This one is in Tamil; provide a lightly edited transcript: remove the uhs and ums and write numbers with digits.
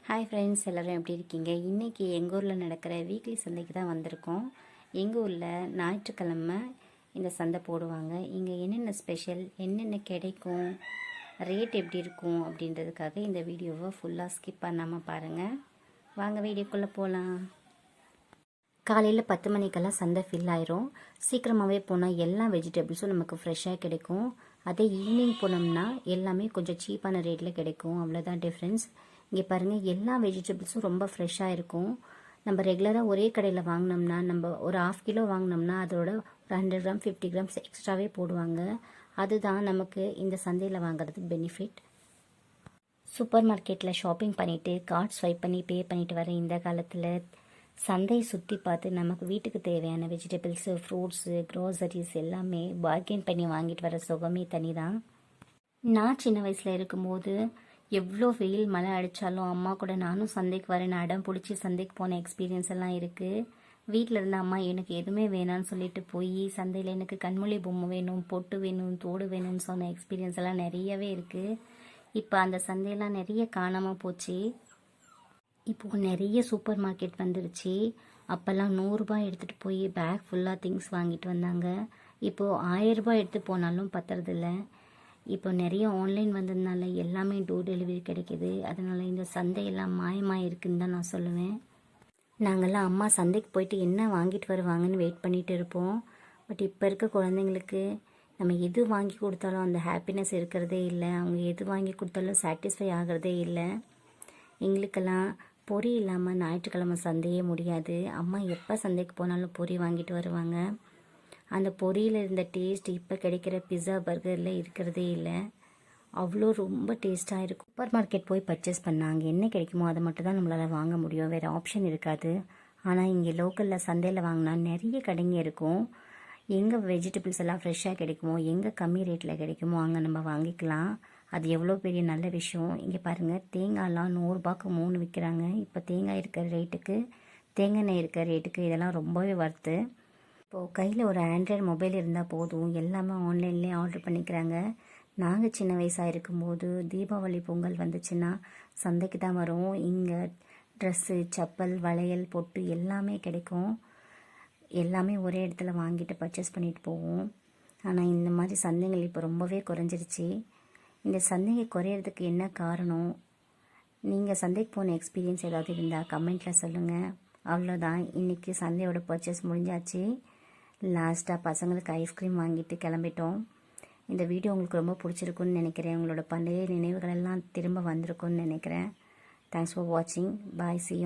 ஹாய் ஃப்ரெண்ட்ஸ், எல்லோரும் எப்படி இருக்கீங்க? இன்றைக்கி எங்கள் ஊரில் நடக்கிற வீக்லி சந்தைக்கு தான் வந்திருக்கோம். எங்கள் ஊரில் ஞாயிற்றுக்கிழமை இந்த சந்தை போடுவாங்க. இங்கே என்னென்ன ஸ்பெஷல், என்னென்ன கிடைக்கும், ரேட் எப்படி இருக்கும் அப்படின்றதுக்காக இந்த வீடியோவை ஃபுல்லாக ஸ்கிப் பண்ணாமல் பாருங்கள். வாங்க வீடியோக்குள்ளே போகலாம். காலையில் 10 மணிக்கெல்லாம் சந்தை ஃபில் ஆயிரும். சீக்கிரமாகவே போனால் எல்லா வெஜிடபிள்ஸும் நமக்கு ஃப்ரெஷ்ஷாக கிடைக்கும். அதே ஈவினிங் போனோம்னா எல்லாமே கொஞ்சம் சீப்பான ரேட்டில் கிடைக்கும். அவ்வளோதான் டிஃப்ரென்ஸ். இங்கே பாருங்கள், எல்லா வெஜிடபிள்ஸும் ரொம்ப ஃப்ரெஷ்ஷாக இருக்கும். நம்ம ரெகுலராக ஒரே கடையில் வாங்கினோம்னா, நம்ம ஒரு 1/2 கிலோ வாங்கினோம்னா அதோட ஒரு 100 கிராம் 50 கிராம்ஸ் எக்ஸ்ட்ராவே போடுவாங்க. அதுதான் நமக்கு இந்த சந்தையில் வாங்குறது பெனிஃபிட். சூப்பர் மார்க்கெட்டில் ஷாப்பிங் பண்ணிவிட்டு கார்ட் ஸ்வைப் பண்ணி பே பண்ணிட்டு வர இந்த காலத்தில் சந்தையை சுற்றி பார்த்து நமக்கு வீட்டுக்கு தேவையான வெஜிடபிள்ஸு, ஃப்ரூட்ஸு, க்ரோசரிஸ் எல்லாமே பார்கெயின் பண்ணி வாங்கிட்டு வர சுகமே தனி தான். நான் சின்ன வயசில் இருக்கும்போது எவ்வளோ வெயில் மழை அடித்தாலும் அம்மா கூட நானும் சந்தைக்கு வரேன்னு அடம் பிடிச்சி சந்தைக்கு போன எக்ஸ்பீரியன்ஸ் எல்லாம் இருக்குது. வீட்டில் இருந்த அம்மா எனக்கு எதுவுமே வேணான்னு சொல்லிட்டு போய் சந்தையில் எனக்கு கண்மொழி பொம்மை வேணும், பொட்டு வேணும், தோடு வேணும்னு சொன்ன எக்ஸ்பீரியன்ஸ் எல்லாம் நிறையவே இருக்குது. இப்போ அந்த சந்தையெல்லாம் நிறைய காணாமல் போச்சு. இப்போது நிறைய சூப்பர் மார்க்கெட் வந்துருச்சு. அப்போல்லாம் 100 ரூபாய் எடுத்துகிட்டு போய் பேக் ஃபுல்லாக திங்ஸ் வாங்கிட்டு வந்தாங்க. இப்போது 1000 ரூபாய் எடுத்து போனாலும் பத்துறதில்ல. இப்போ நிறைய ஆன்லைன் வந்ததுனால எல்லாமே டோர் டெலிவரி கிடைக்கிது. அதனால் இந்த சந்தையெல்லாம் மாயமாக இருக்குதுன்னு தான் நான் சொல்லுவேன். நாங்கள்லாம் அம்மா சந்தைக்கு போயிட்டு என்ன வாங்கிட்டு வருவாங்கன்னு வெயிட் பண்ணிகிட்டு இருப்போம். பட் இப்போ இருக்க குழந்தைங்களுக்கு நம்ம எது வாங்கி கொடுத்தாலும் அந்த ஹாப்பினஸ் இருக்கிறதே இல்லை. அவங்க எது வாங்கி கொடுத்தாலும் சாட்டிஸ்ஃபை ஆகிறதே இல்லை. எங்களுக்கெல்லாம் பொரி இல்லாமல் ஞாயிற்றுக்கிழமை சந்தையே முடியாது. அம்மா எப்போ சந்தைக்கு போனாலும் பொரி வாங்கிட்டு வருவாங்க. அந்த பொரியில் இருந்த டேஸ்ட் இப்போ கிடைக்கிற பிஸா பர்கரில் இருக்கிறதே இல்லை. அவ்வளோ ரொம்ப டேஸ்ட்டாக இருக்கும். சூப்பர் மார்க்கெட் போய் பர்ச்சேஸ் பண்ணாங்க என்ன கிடைக்குமோ அதை மட்டும் தான் நம்மளால் வாங்க முடியும், வேறு ஆப்ஷன் இருக்காது. ஆனால் இங்கே லோக்கலில் சந்தையில் வாங்கினா நிறைய கடைங்க இருக்கும். எங்கே வெஜிடபிள்ஸ் எல்லாம் ஃப்ரெஷ்ஷாக கிடைக்குமோ, எங்கே கம்மி ரேட்டில் கிடைக்குமோ அங்கே நம்ம வாங்கிக்கலாம். அது எவ்வளோ பெரிய நல்ல விஷயம். இங்கே பாருங்கள், தேங்காயெலாம் 100 ரூபாய்க்கு 3 விற்கிறாங்க. இப்போ தேங்காய் இருக்கிற ரேட்டுக்கு, தேங்காய் எண்ணெய் இருக்கிற ரேட்டுக்கு இதெல்லாம் ரொம்பவே வர்த்து. இப்போது கையில் ஒரு ஆண்ட்ராய்டு மொபைல் இருந்தால் போதும், எல்லாமே ஆன்லைன்லேயே ஆர்டர் பண்ணிக்கிறாங்க. நாங்கள் சின்ன வயசாக இருக்கும்போது தீபாவளி பொங்கல் வந்துச்சுன்னா சந்தைக்கு தான் வரும். இங்கே ட்ரெஸ்ஸு, செப்பல், வளையல், பொட்டு எல்லாமே கிடைக்கும். எல்லாமே ஒரே இடத்துல வாங்கிட்டு பர்ச்சேஸ் பண்ணிட்டு போவோம். ஆனால் இந்த மாதிரி சந்தைகள் இப்போ ரொம்பவே குறைஞ்சிருச்சு. இந்த சந்தையை குறையிறதுக்கு என்ன காரணம்? நீங்கள் சந்தைக்கு போன எக்ஸ்பீரியன்ஸ் ஏதாவது இருந்தால் கமெண்ட்டில் சொல்லுங்கள். அவ்வளோதான், இன்றைக்கி சந்தையோட பர்ச்சேஸ் முடிஞ்சாச்சு. லாஸ்ட்டாக பசங்களுக்கு ஐஸ்கிரீம் வாங்கிட்டு கிளம்பிட்டோம். இந்த வீடியோ உங்களுக்கு ரொம்ப பிடிச்சிருக்குன்னு நினைக்கிறேன். உங்களோட பண்டைய நினைவுகளெல்லாம் திரும்ப வந்திருக்குன்னு நினைக்கிறேன். தேங்க்ஸ் ஃபார் வாட்சிங். பாய், see you.